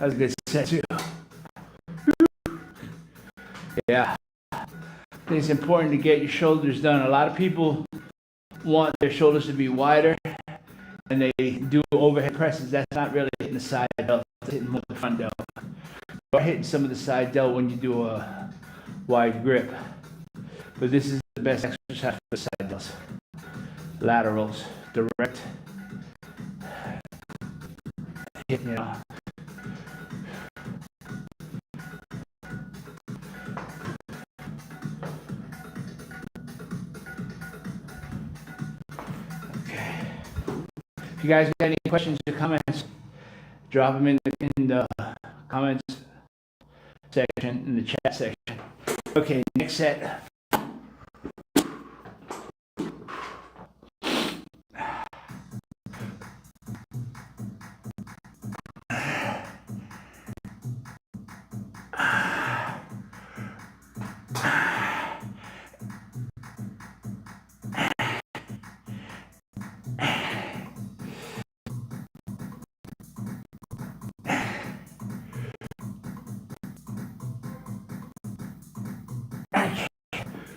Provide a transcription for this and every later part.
was a good set too. Yeah. I think it's important to get your shoulders done. A lot of people want their shoulders to be wider and they do overhead presses. That's not really hitting the side delt, it's hitting more the front delt. You're hitting some of the side delt when you do a wide grip. But this is the best exercise for the side delts. Laterals, direct. You know. Okay. If you guys got any questions or comments, drop them in the comments section, in the chat section. Okay, next set.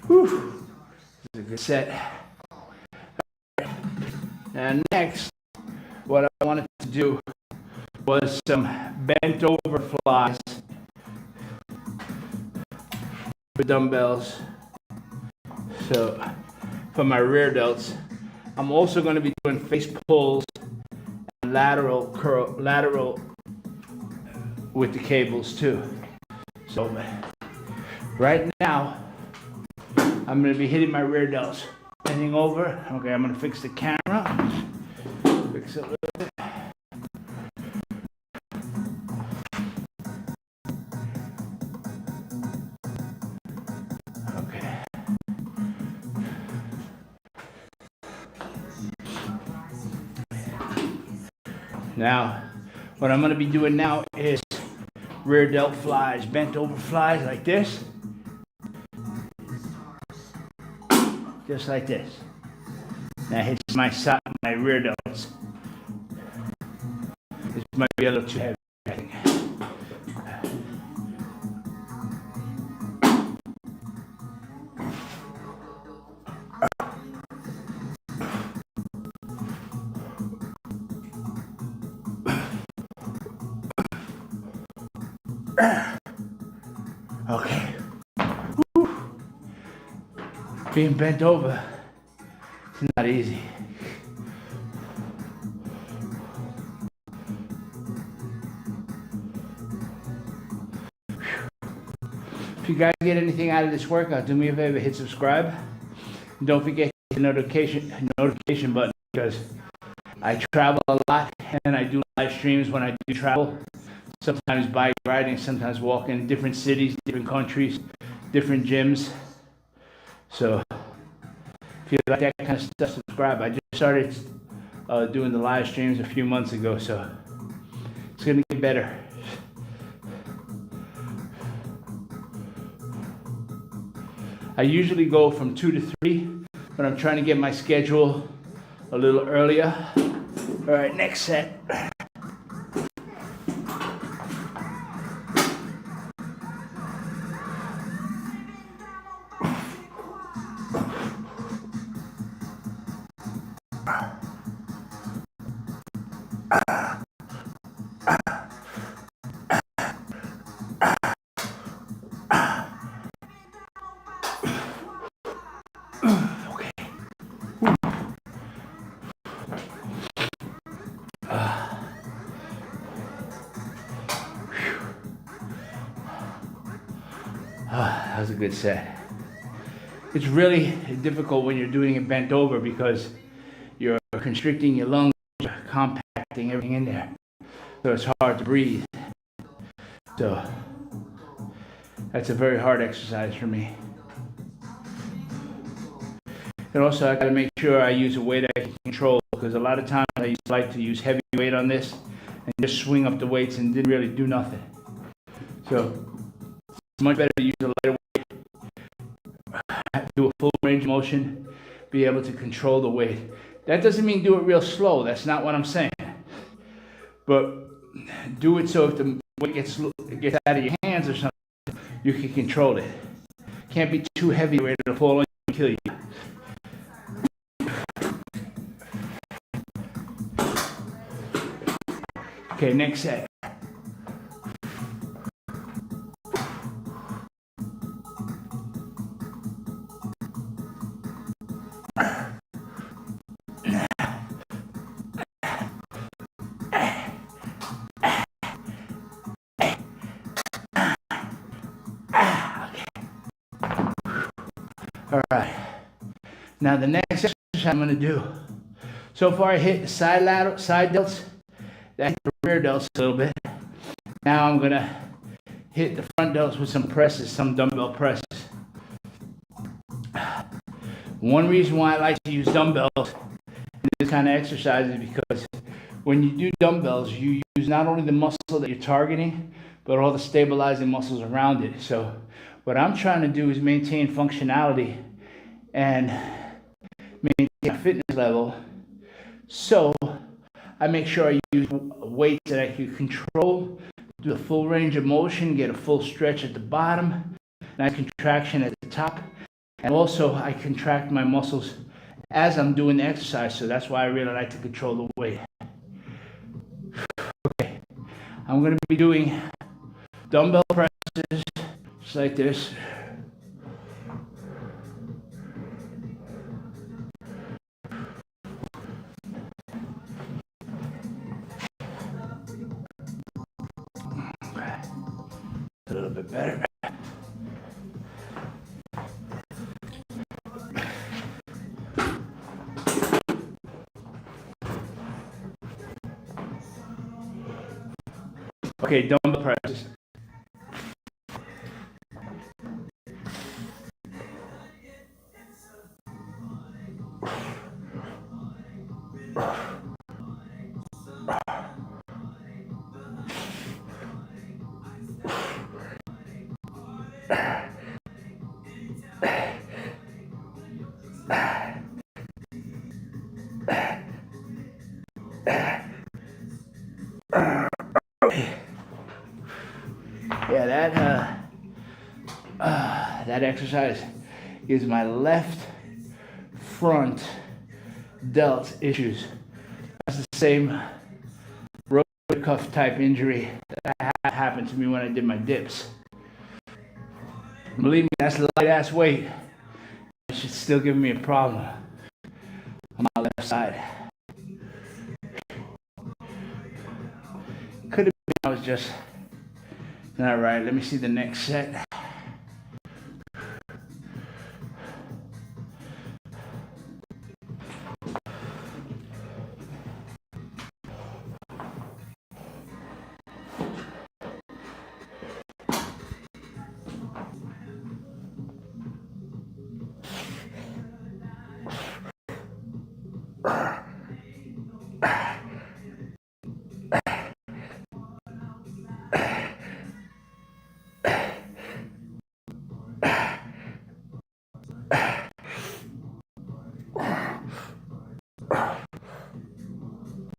Whew. This is a good set. Now next, what I wanted to do was some bent over flies with dumbbells. So for my rear delts, I'm also going to be doing face pulls and lateral curl, lateral with the cables too. So right now, I'm going to be hitting my rear delts, bending over. Okay, I'm going to fix the camera. Fix it a little bit. Okay. Now, what I'm going to be doing now is rear delt flies, bent over flies like this. Just like this. That hits my side, my rear delts. This might be a little too heavy, I think. Okay. Woo. Being bent over, it's not easy. If you guys get anything out of this workout, do me a favor, hit subscribe. And don't forget the notification button, because I travel a lot and I do live streams when I do travel. Sometimes bike riding, sometimes walking, different cities, different countries, different gyms. So if you like that kind of stuff, subscribe. I just started doing the live streams a few months ago, so it's gonna get better. I usually go from 2 to 3, but I'm trying to get my schedule a little earlier. All right, next set. That was a good set. It's really difficult when you're doing it bent over because you're constricting your lungs, you're compacting everything in there. So it's hard to breathe. So that's a very hard exercise for me. And also I gotta make sure I use a weight I can control, because a lot of times I used to like to use heavy weight on this and just swing up the weights and didn't really do nothing. So it's much better to use a lighter weight, do a full range of motion, be able to control the weight. That doesn't mean do it real slow. That's not what I'm saying. But do it so if the weight gets out of your hands or something, you can control it. Can't be too heavy, ready to fall on you and kill you. Okay, next set. All right. Now the next exercise I'm going to do. So far I hit the side delts, then the rear delts a little bit. Now I'm going to hit the front delts with some presses, some dumbbell presses. One reason why I like to use dumbbells in this kind of exercise is because when you do dumbbells, you use not only the muscle that you're targeting, but all the stabilizing muscles around it. So what I'm trying to do is maintain functionality and maintain a fitness level. So I make sure I use weights that I can control, do the full range of motion, get a full stretch at the bottom, nice contraction at the top. And also I contract my muscles as I'm doing the exercise. So that's why I really like to control the weight. Okay, I'm going to be doing dumbbell presses just like this. Okay, a little bit better. Okay, dumbbell presses. Yeah, that exercise gives my left front delt issues. That's the same rotator cuff type injury that happened to me when I did my dips. Believe me, that's light ass weight. It should still give me a problem on my left side. Could have been I was just not right. Let me see the next set.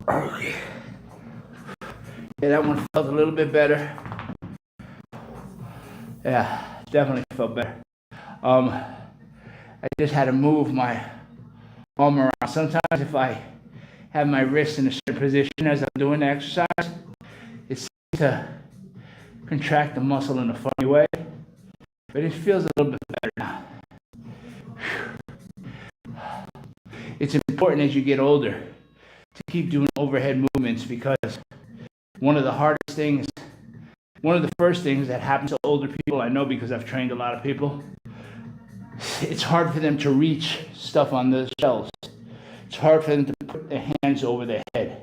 Okay. Yeah, that one felt a little bit better. Yeah, definitely felt better. I just had to move my arm around. Sometimes if I have my wrist in a certain position as I'm doing the exercise, it seems to contract the muscle in a funny way, but it feels a little bit better now. It's important as you get older to keep doing overhead movements because one of the first things that happens to older people, I know because I've trained a lot of people, it's hard for them to reach stuff on the shelves. It's hard for them to put their hands over their head.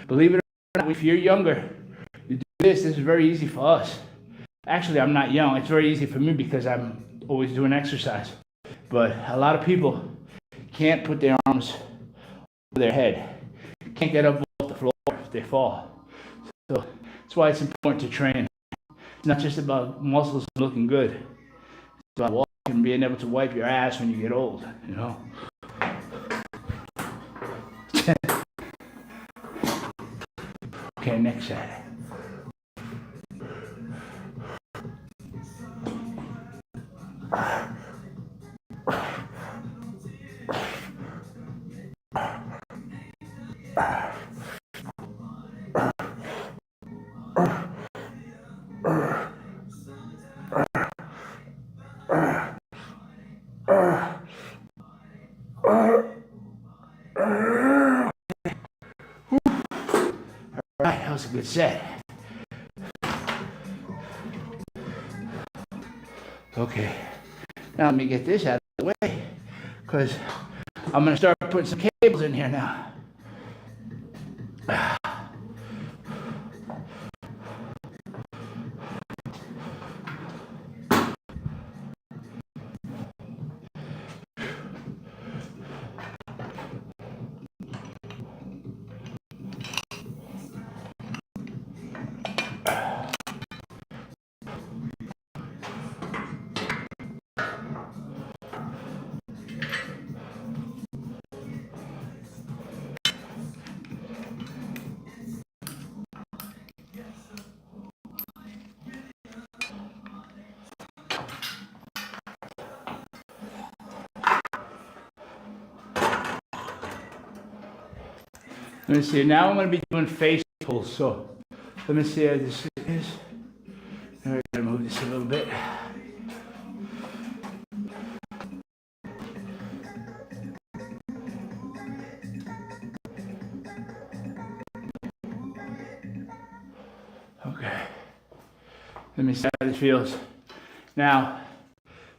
Believe it or not, if you're younger, you do this is very easy for us. Actually, I'm not young. It's very easy for me because I'm always doing exercise. But a lot of people can't put their arms over their head. Can't get up off the floor if they fall. So that's why it's important to train. It's not just about muscles looking good. It's about walking and being able to wipe your ass when you get old, you know? Okay, next set. Alright, that was a good set. Okay, now let me get this out of the way, because I'm going to start putting some cables in here now. Let me see, now I'm going to be doing face pulls, so let me see how this is. All right, I'm going to move this a little bit. Okay, let me see how this feels. Now,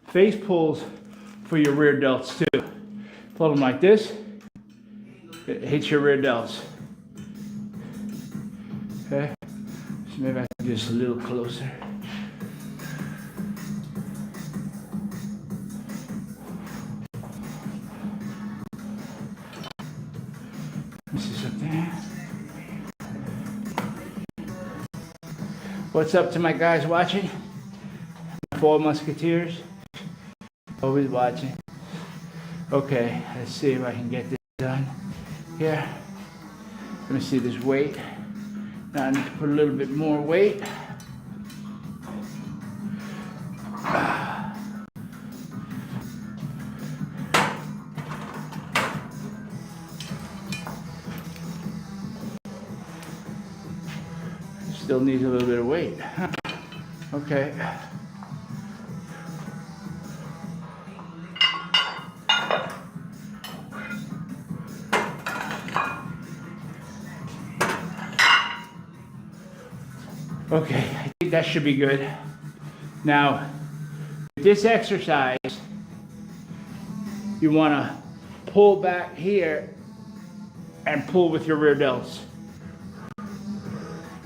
face pulls for your rear delts too. Pull them like this. It hits your rear delts. Okay, so maybe I can just a little closer. Let me see something. What's up to my guys watching? 4 Musketeers. Always watching. Okay, let's see if I can get this done. Here, let me see this weight. Now I need to put a little bit more weight. Still needs a little bit of weight. Okay. Okay, I think that should be good. Now, with this exercise, you want to pull back here and pull with your rear delts.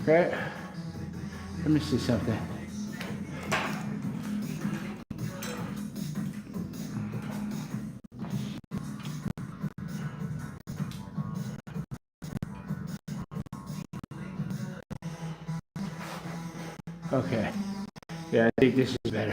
Okay? Let me see something. Okay. Yeah, I think this is better.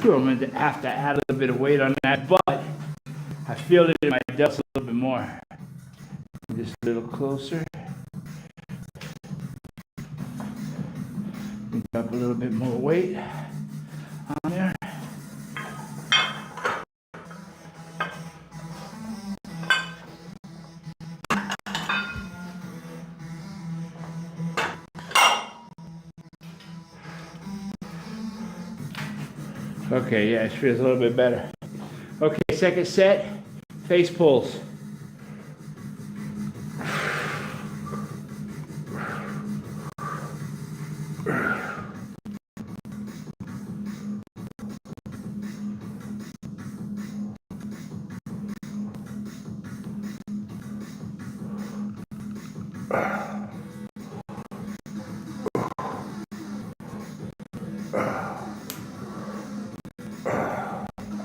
I'm going to have to add a little bit of weight on that, but I feel it in my delts a little bit more. Just a little closer. Drop a little bit more weight on there. Okay, yeah, it feels a little bit better. Okay, second set, face pulls.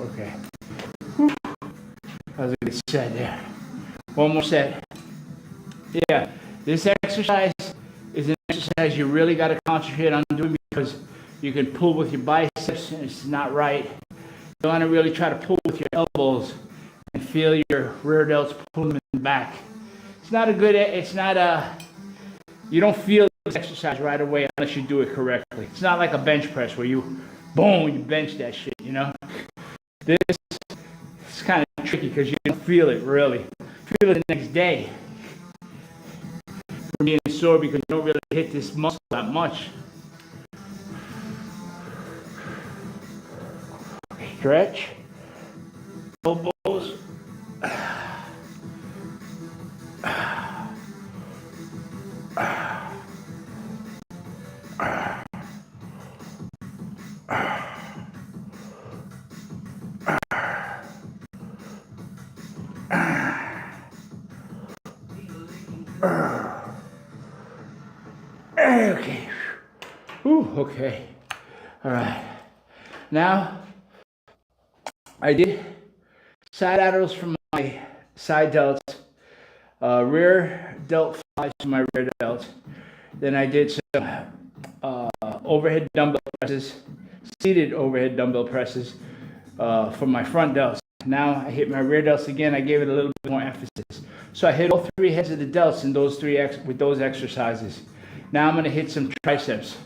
Okay. That was a good set there. One more set. Yeah, this exercise is an exercise you really got to concentrate on doing because you can pull with your biceps and it's not right. You want to really try to pull with your elbows and feel your rear delts pulling back. It's not a good, you don't feel this exercise right away unless you do it correctly. It's not like a bench press where you, boom, you bench that shit, you know? This is kind of tricky because you don't feel it really. Feel it the next day. From being sore because you don't really hit this muscle that much. Stretch. Elbows. Okay. Ooh, okay. All right. Now, I did side laterals from my side delts, rear delt flies from my rear delts. Then I did some overhead dumbbell presses, seated overhead dumbbell presses for my front delts. Now I hit my rear delts again. I gave it a little bit more emphasis. So I hit all three heads of the delts in those with those exercises. Now I'm going to hit some triceps.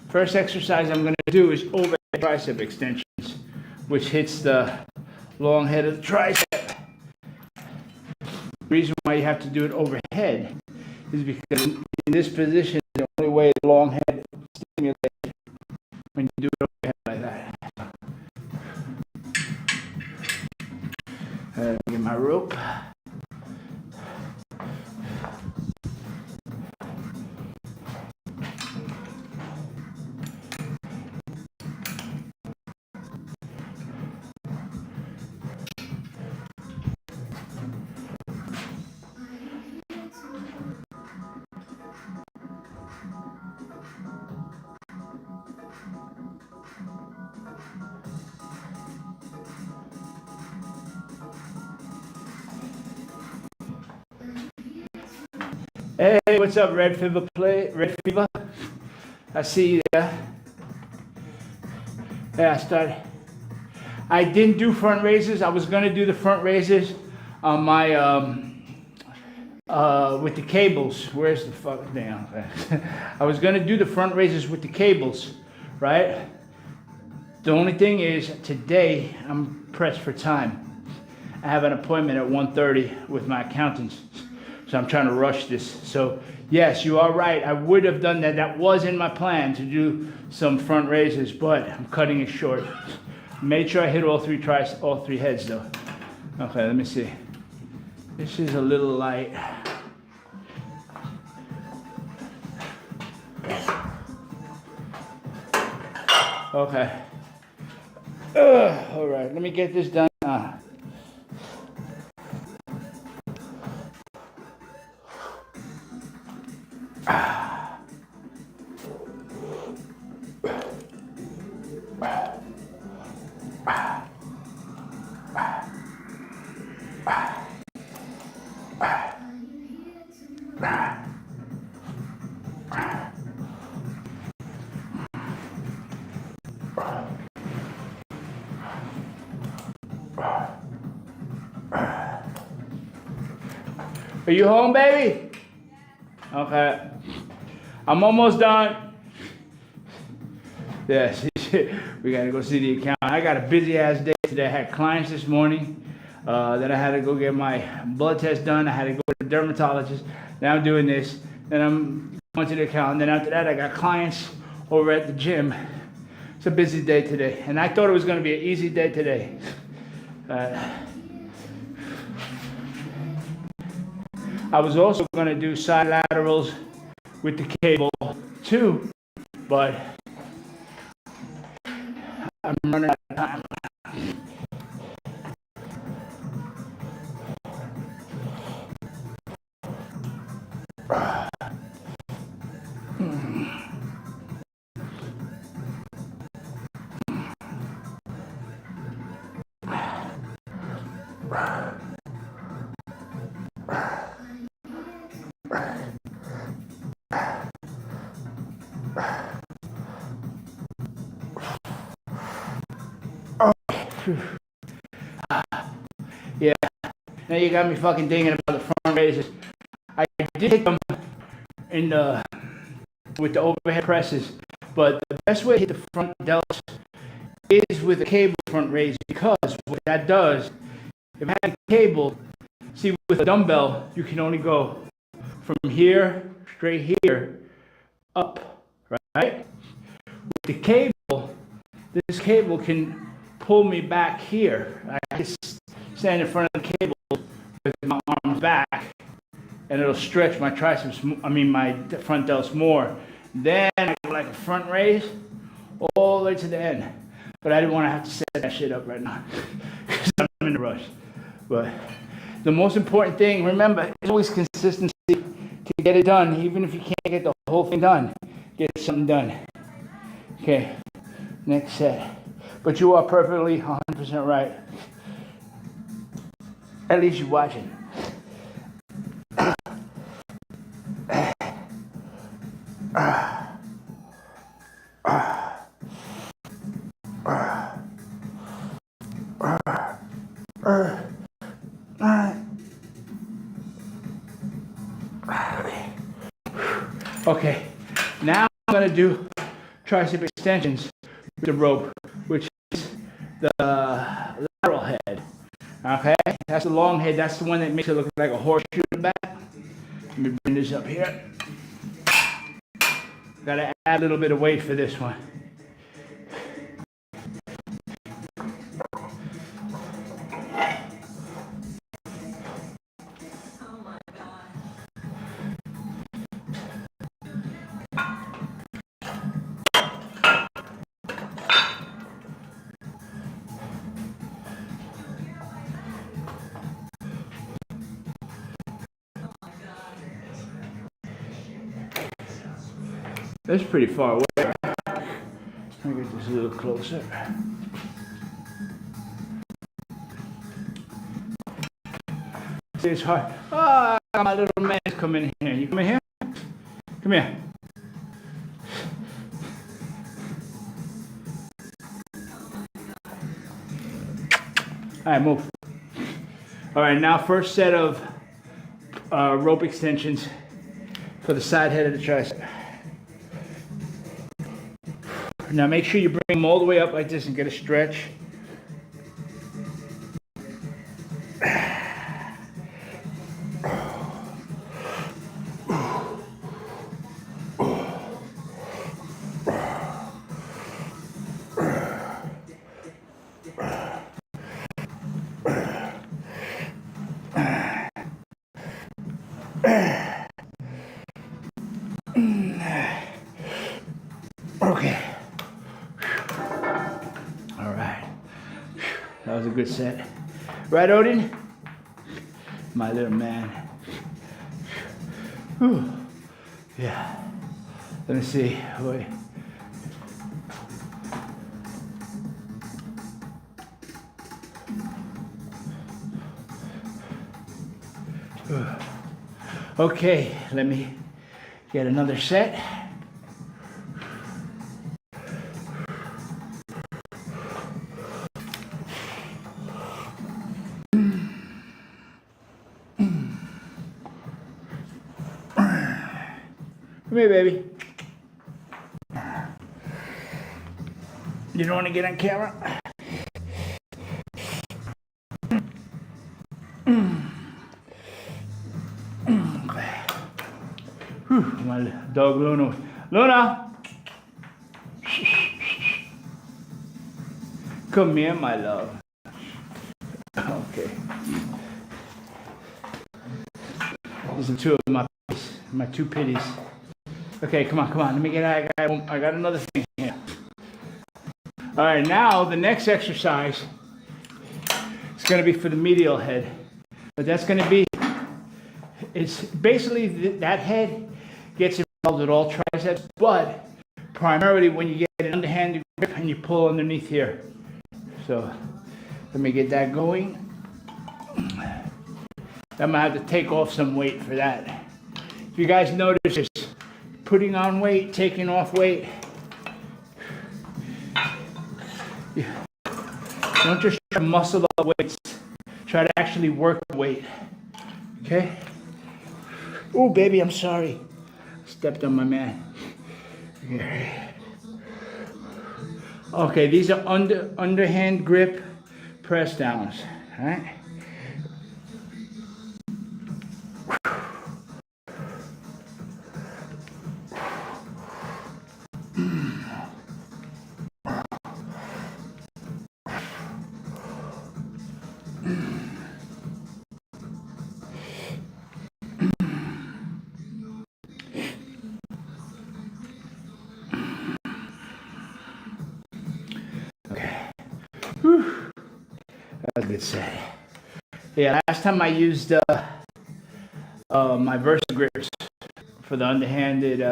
First exercise I'm going to do is overhead tricep extensions, which hits the long head of the tricep. The reason why you have to do it overhead is because in this position, the only way the long head stimulates when you do it overhead like that. Get my rope. Hey, what's up, Red Fever Red Fever? I see you there. Yeah, I didn't do front raises. I was gonna do the front raises on my with the cables. Where's the fuck down? I was gonna do the front raises with the cables, right? The only thing is today I'm pressed for time. I have an appointment at 1:30 with my accountants. So I'm trying to rush this. So yes, you are right. I would have done that. That was in my plan to do some front raises, but I'm cutting it short. Made sure I hit all three heads though. Okay, let me see. This is a little light. Okay. All right, let me get this done. Are you home, baby? Okay. I'm almost done. Yes, we gotta go see the accountant. I got a busy ass day today. I had clients this morning. Then I had to go get my blood test done. I had to go to the dermatologist. Now I'm doing this. Then I'm going to the accountant. Then after that, I got clients over at the gym. It's a busy day today. And I thought it was gonna be an easy day today. I was also going to do side laterals with the cable too, but I'm running out of time. Yeah. Now you got me fucking thinking about the front raises. I did them in the with the overhead presses, but the best way to hit the front delts is with a cable front raise, because what that does, if I had a cable, see, with a dumbbell, you can only go from here, straight here, up, right? With the cable, this cable can pull me back here. I can stand in front of the cable with my arms back, and it'll stretch my triceps, my front delts more. Then I go like a front raise all the way to the end. But I didn't want to have to set that shit up right now because I'm in a rush. But the most important thing, remember, is always consistency to get it done. Even if you can't get the whole thing done, get something done. Okay, next set. But you are perfectly 100% right. At least you're watching. Okay, now I'm going to do tricep extensions with the rope, which is the lateral head. Okay, that's the long head. That's the one that makes it look like a horseshoe in the back. Let me bring this up here. Got to add a little bit of weight for this one. That's pretty far away. Let me get this a little closer. See, it's hard. Oh, my little man's coming in here. You come in here? Come here. All right, move. All right, now first set of rope extensions for the side head of the tricep. Now make sure you bring them all the way up like this and get a stretch. Okay. All right. That was a good set. Right, Odin? My little man. Whew. Yeah. Let me see. Wait. Okay, let me get another set. Come here, baby. You don't want to get on camera? Okay. Whew, my dog Luna. Luna! Come here, my love. Okay. These are two of my two pitties. Okay, come on. Let me get. I got another thing here. All right, now the next exercise is going to be for the medial head, but that's going to be. It's basically that head gets involved with all triceps, but primarily when you get an underhand grip and you pull underneath here. So let me get that going. I'm gonna have to take off some weight for that. If you guys notice this. Putting on weight, taking off weight. Yeah. Don't just to muscle up weights. Try to actually work the weight. Okay? Oh, baby, I'm sorry. Stepped on my man. Okay, these are underhand grip press downs. All right? That was a good set. Yeah, last time I used my Versa grips for the underhanded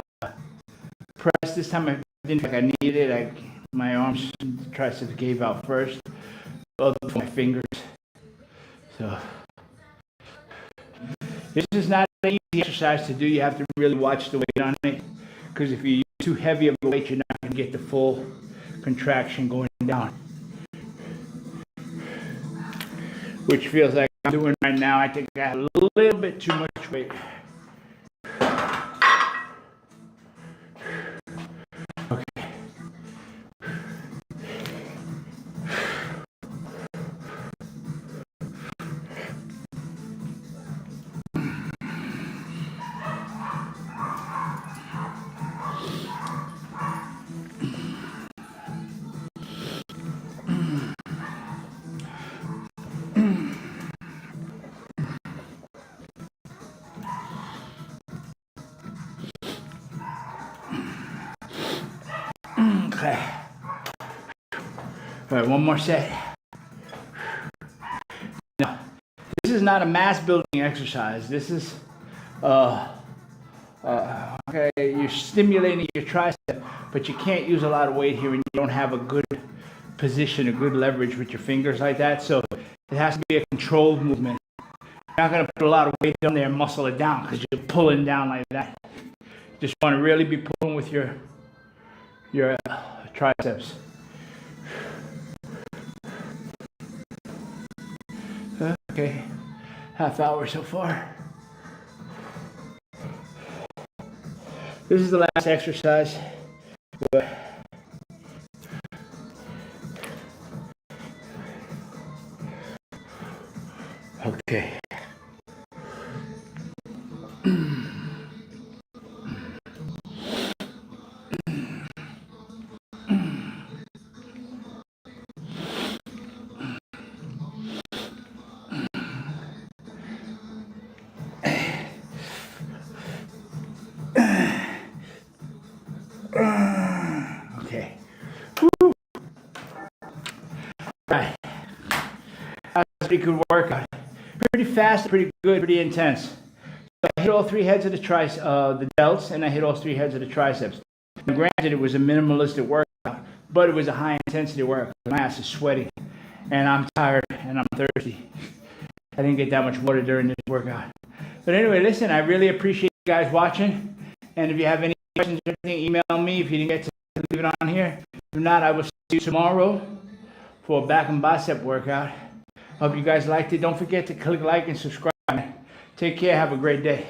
press. This time I didn't think I needed it. My arms, triceps gave out first, other for my fingers. So this is not an easy exercise to do. You have to really watch the weight on it, because if you use too heavy of a weight, you're not going to get the full contraction going down. Which feels like I'm doing right now. I think I have a little bit too much weight. Okay. Okay. All right, one more set. Now, this is not a mass building exercise. This is, okay, you're stimulating your tricep, but you can't use a lot of weight here and you don't have a good position, a good leverage with your fingers like that. So it has to be a controlled movement. You're not going to put a lot of weight on there and muscle it down because you're pulling down like that. You just want to really be pulling with your triceps. Okay, half hour so far. This is the last exercise. Okay. Okay. Woo. Right. That was a pretty good workout. Pretty fast, pretty good, pretty intense. So I hit all three heads of the the delts, and I hit all three heads of the triceps. And granted, it was a minimalistic workout, but it was a high intensity workout. My ass is sweating, and I'm tired, and I'm thirsty. I didn't get that much water during this workout. But anyway, listen, I really appreciate you guys watching. And if you have any questions or anything, email me if you didn't get to leave it on here. If not, I will see you tomorrow for a back and bicep workout. Hope you guys liked it. Don't forget to click like and subscribe. Take care. Have a great day.